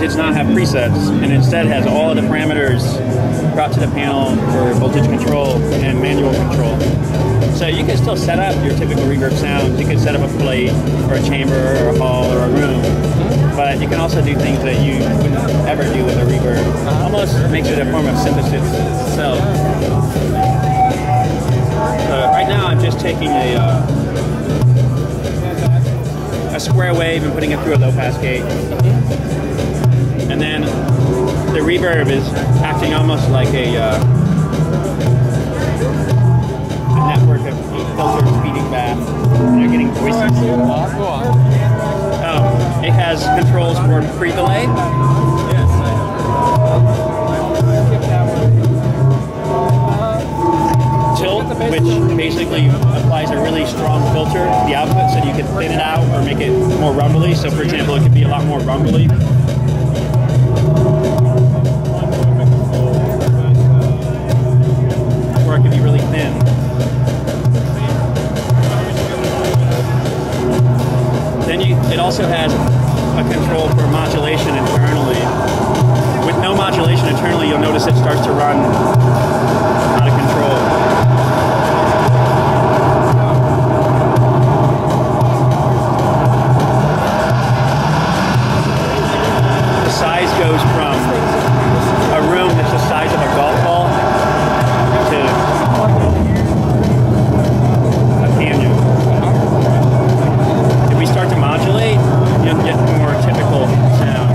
does not have presets, and instead has all of the parameters brought to the panel for voltage control and manual control. So you can still set up your typical reverb sounds. You can set up a plate or a chamber or a hall or a room, but you can also do things that you wouldn't ever do with a reverb. Almost makes it a form of synthesis itself. Right now I'm just taking a square wave and putting it through a low-pass gate. And then the reverb is acting almost like a network of filters feeding back. And they're getting voices. It has controls for pre-delay. Tilt, which basically applies a really strong filter to the output so you can thin it out or make it more rumbly. So for example, it could be a lot more rumbly. Or it could be really thin. Then it also has a control for modulation internally. With no modulation internally, you'll notice it starts to run out of control. Goes from a room that's the size of a golf ball to a canyon. If we start to modulate, you'll get more typical sounds.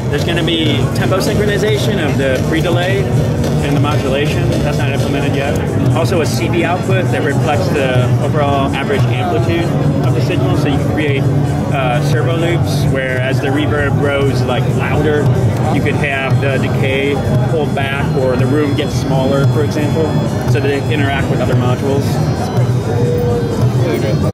There's going to be tempo synchronization of the pre-delay and the modulation. That's not implemented yet. Also a CV output that reflects the overall average amplitude of the signal, so you can create servo loops where as the reverb grows like louder, you could have the decay pulled back or the room gets smaller, for example, so that it interact with other modules.